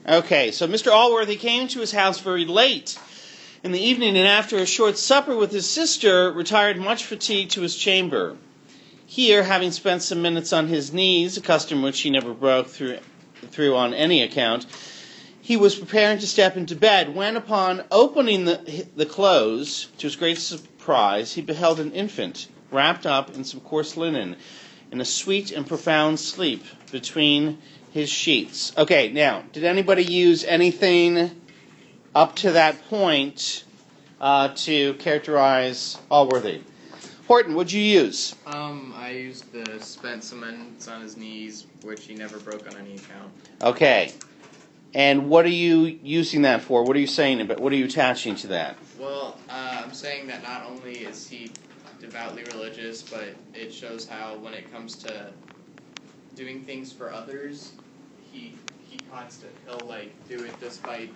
Okay, so Mr. Allworthy came to his house very late in the evening, and after a short supper with his sister, retired much fatigued to his chamber. Here, having spent some minutes on his knees, a custom which he never broke through on any account, he was preparing to step into bed, when upon opening the clothes, to his great surprise, he beheld an infant wrapped up in some coarse linen, in a sweet and profound sleep between his sheets. Okay, now, did anybody use anything up to that point to characterize Allworthy? Horton, what'd you use? I used the spent some minutes on his knees, which he never broke on any account. Okay. And what are you using that for? What are you saying about? What are you attaching to that? Well, I'm saying that not only is he devoutly religious, but it shows how when it comes to doing things for others, he'll do it despite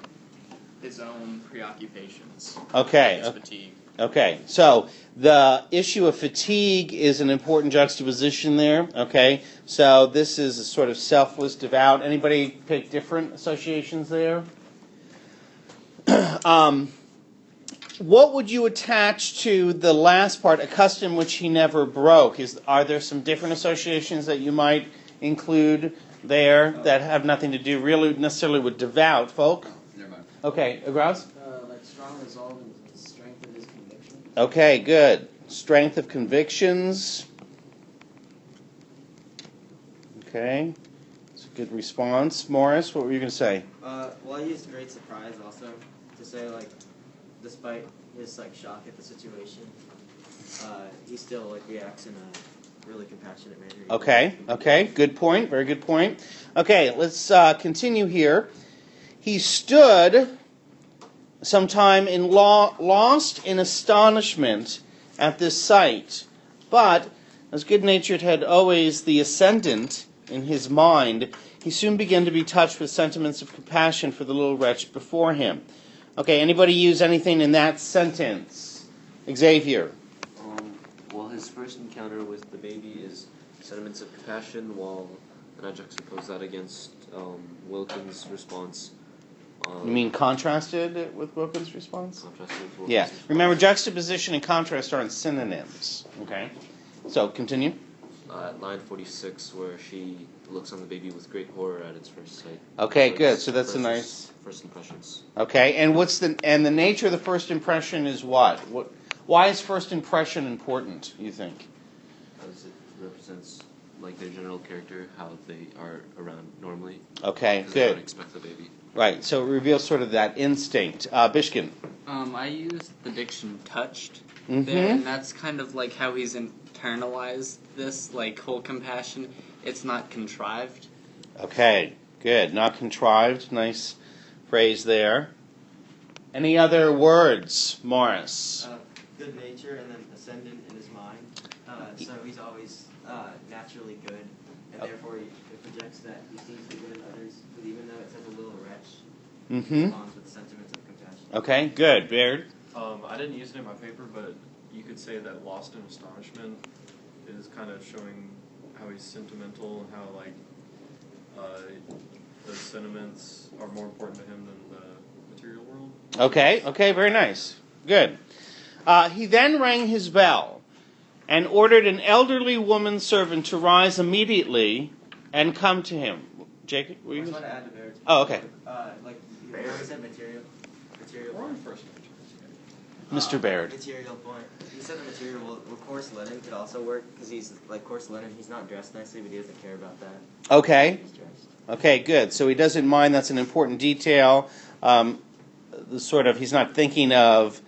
his own preoccupations. Okay. His fatigue. Okay, so the issue of fatigue is an important juxtaposition there, okay? So this is a sort of selfless, devout. Anybody pick different associations there? What would you attach to the last part, a custom which he never broke? Are there some different associations that you might include there that have nothing to do really necessarily with devout folk? Never mind. Okay, Grouse? Like strong resolve and the strength of his conviction. Okay, good. Strength of convictions. Okay. It's a good response. Morris, what were you going to say? Well, I used great surprise also to say, despite his, shock at the situation, he still, reacts in a really compassionate manner. Okay. Good point. Very good point. Okay, let's continue here. He stood sometime lost in astonishment at this sight, but as good-natured had always the ascendant in his mind, he soon began to be touched with sentiments of compassion for the little wretch before him. Okay, anybody use anything in that sentence? Xavier. Well, his first encounter with the baby is sentiments of compassion, and I juxtapose that against Wilkins' response. You mean contrasted with Wilkins' response? Contrasted with Wilkins' Yeah. response. Remember, juxtaposition and contrast aren't synonyms. Okay. So, continue. At line 46, where she looks on the baby with great horror at its first sight. Okay, good. So that's a nice first impressions. Okay, and the nature of the first impression is what? Why is first impression important, you think? As it represents their general character, how they are around normally. Okay, good. They don't good. expect the baby. Right, so it reveals sort of that instinct. Bishkin. I used the diction touched Mm-hmm. there, and that's kind of how he's internalized this, whole compassion. It's not contrived. Okay, good. Not contrived. Nice phrase there. Any other words, Morris? Good nature and then ascendant in his mind. So he's always naturally good, and therefore it projects that he sees the good in others, but even though it says a little wretch, he responds with sentiments of compassion. Okay, good. Baird? I didn't use it in my paper, but you could say that lost in astonishment is kind of showing how he's sentimental and how the sentiments are more important to him than the material world. Okay, very nice. Good. He then rang his bell and ordered an elderly woman servant to rise immediately and come to him. Jacob, were you? I just want to add to Baird's. Oh, okay. You said material point. First Mr. Baird. Material point. You said the material. Well, coarse linen could also work because he's coarse linen. He's not dressed nicely, but he doesn't care about that. Okay. He's dressed. Okay, good. So he doesn't mind. That's an important detail. He's not thinking of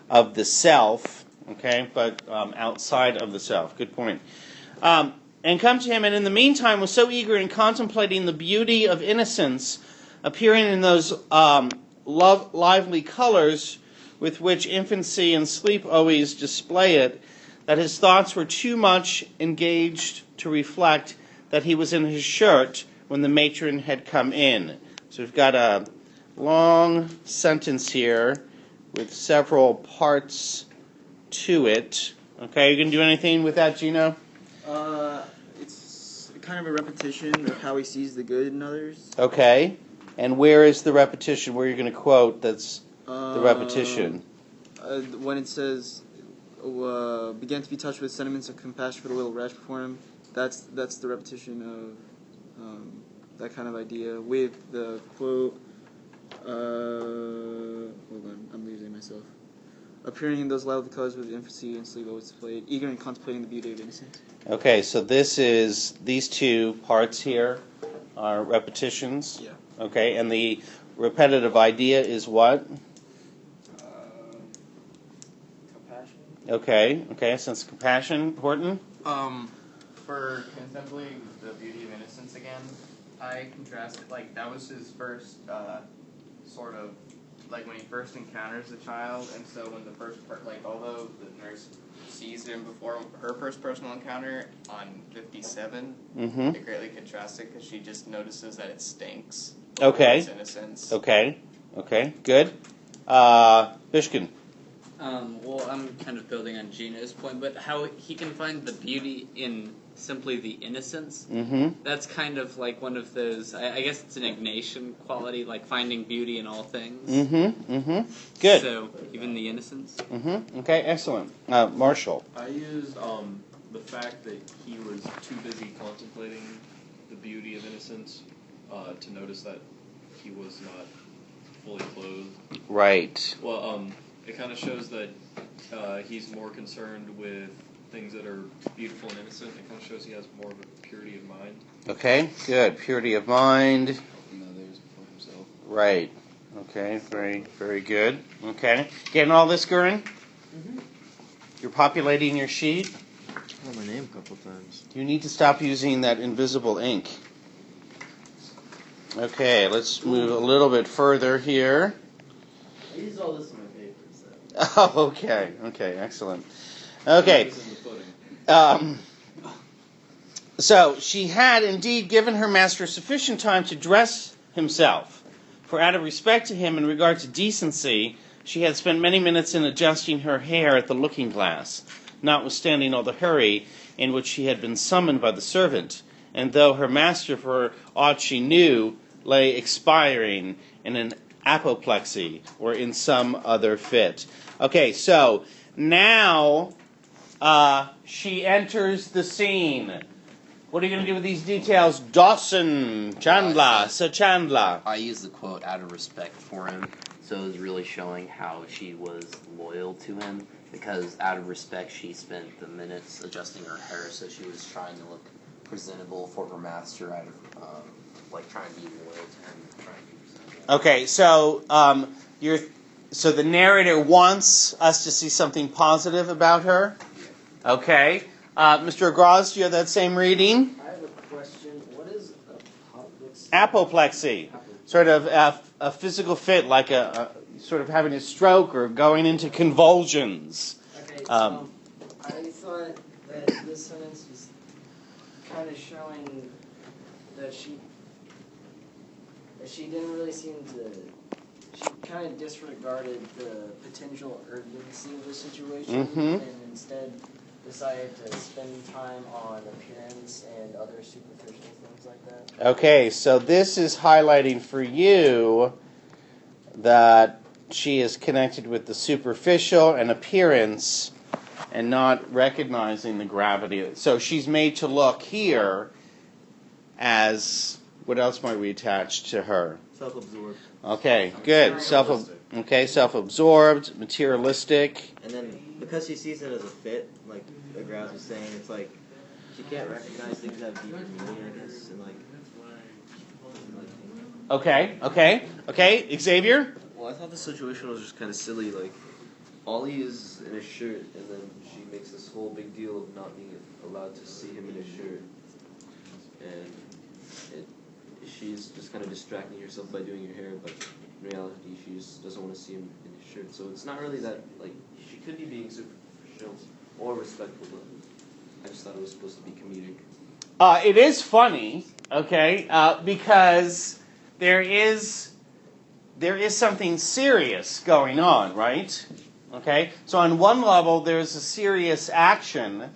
the self, okay, but outside of the self. Good point. And come to him, and in the meantime was so eager in contemplating the beauty of innocence appearing in those lively colors with which infancy and sleep always display it, that his thoughts were too much engaged to reflect that he was in his shirt when the matron had come in. So we've got a long sentence here with several parts to it. Okay, you going to do anything with that, Gino? It's kind of a repetition of how he sees the good in others. Okay. And where is the repetition? Where you're going to quote that's the repetition? When it says, began to be touched with sentiments of compassion for the little wretch before him, that's the repetition of that kind of idea with the quote, hold on, I'm losing myself. Appearing in those lively colors with infancy and sleep always displayed, eager and contemplating the beauty of innocence. Okay, so these two parts here are repetitions. Yeah. Okay, and the repetitive idea is what? Compassion. Okay, sense of compassion. Horton? For contemplating the beauty of innocence again, I contrasted, like, that was his first, sort of, like, when he first encounters the child, and so when the first, although the nurse sees him before her first personal encounter on 57, it greatly contrasted because she just notices that it stinks. Okay. His innocence. Okay, good. Bishkin? Well, I'm kind of building on Gina's point, but how he can find the beauty in simply the innocence, that's kind of like one of those, I guess it's an Ignatian quality, like finding beauty in all things. Good. So, even the innocence. Okay, excellent. Marshall? I used the fact that he was too busy contemplating the beauty of innocence to notice that he was not fully clothed. Right. Well, it kind of shows that he's more concerned with things that are beautiful and innocent. It kind of shows he has more of a purity of mind. Okay, good. Purity of mind. Helping others before himself. Right. Okay, very good. Okay. Getting all this, Gurin? You're populating your sheet? I wrote my name a couple times. You need to stop using that invisible ink. Okay, let's move a little bit further here. I used all this in my papers. Oh, okay, excellent. Okay. So she had indeed given her master sufficient time to dress himself, for out of respect to him in regard to decency, she had spent many minutes in adjusting her hair at the looking-glass, notwithstanding all the hurry in which she had been summoned by the servant, and though her master, for aught she knew, lay expiring in an apoplexy or in some other fit. Okay, so now she enters the scene. What are you going to do with these details? Dawson, Chandler, Sir Chandler. I used the quote out of respect for him, so it was really showing how she was loyal to him, because out of respect she spent the minutes adjusting her hair, so she was trying to look presentable for her master out of, trying to be loyal to him, trying to be presentable. Okay, so so the narrator wants us to see something positive about her? Okay. Mr. Agraz, do you have that same reading? I have a question. What is Apoplexy. Sort of a physical fit, like a sort of having a stroke or going into convulsions. Okay, I thought that this sentence was kind of showing that she didn't really seem to. She kind of disregarded the potential urgency of the situation and instead decided to spend time on appearance and other superficial things like that. Okay, so this is highlighting for you that she is connected with the superficial and appearance and not recognizing the gravity. So she's made to look here as, what else might we attach to her? Self-absorbed. Okay, good. Self-absorbed, materialistic. And then because she sees it as a fit, like Agraz was saying, it's like she can't recognize things that have deeper meaning, I guess, and Okay, Xavier? Well, I thought the situation was just kind of silly. Like, Ollie is in his shirt, and then she makes this whole big deal of not being allowed to see him in his shirt. And she's just kind of distracting herself by doing her hair, but in reality, she just doesn't want to see him in his shirt. So it's not really that, like, she could be being superficial or respectful, but I just thought it was supposed to be comedic. It is funny, okay, because there is something serious going on, right? Okay, so on one level, there's a serious action.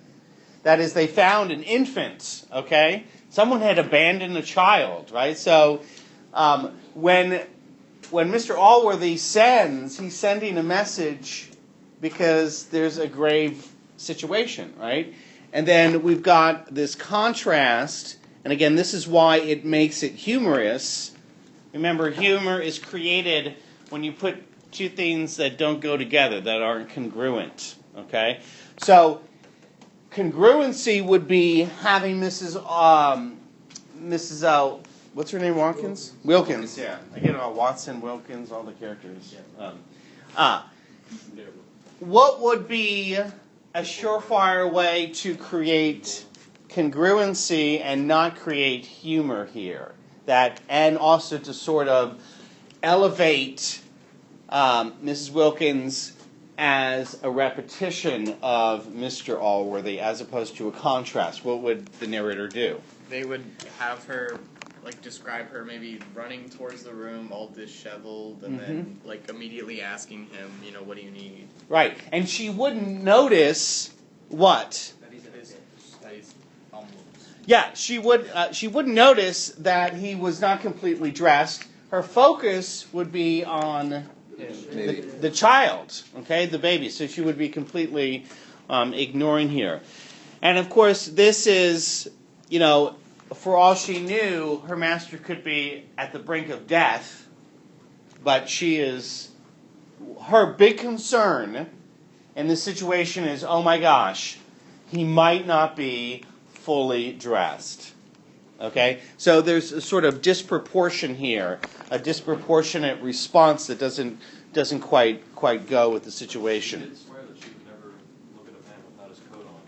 That is, they found an infant, okay? someone had abandoned a child, right? So when Mr. Allworthy sends, he's sending a message because there's a grave situation, right? And then we've got this contrast, and again, this is why it makes it humorous. Remember, humor is created when you put two things that don't go together, that aren't congruent, okay? So congruency would be having Mrs. What's her name? Wilkins? Wilkins, yeah. I get all Watson, Wilkins, all the characters. What would be a surefire way to create congruency and not create humor here? And also to sort of elevate Mrs. Wilkins as a repetition of Mr. Allworthy as opposed to a contrast. What would the narrator do? They would have her, like, describe her maybe running towards the room all disheveled and then, like, immediately asking him, you know, what do you need? Right. And she wouldn't notice what? That he's almost. Yeah, she wouldn't notice that he was not completely dressed. Her focus would be on the child, okay, the baby. So she would be completely ignoring here. And of course, this is, you know, for all she knew, her master could be at the brink of death, but her big concern in this situation is, oh my gosh, he might not be fully dressed. Okay? So there's a sort of disproportion here, a disproportionate response that doesn't quite go with the situation. She did swear that she would never look at a man without his coat on.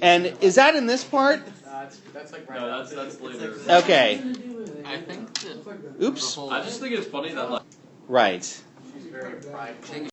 And is that in this part? That's like right. No, that's later. Okay. I think that Oops. I just think it's funny that, like, Right. She's very prideful.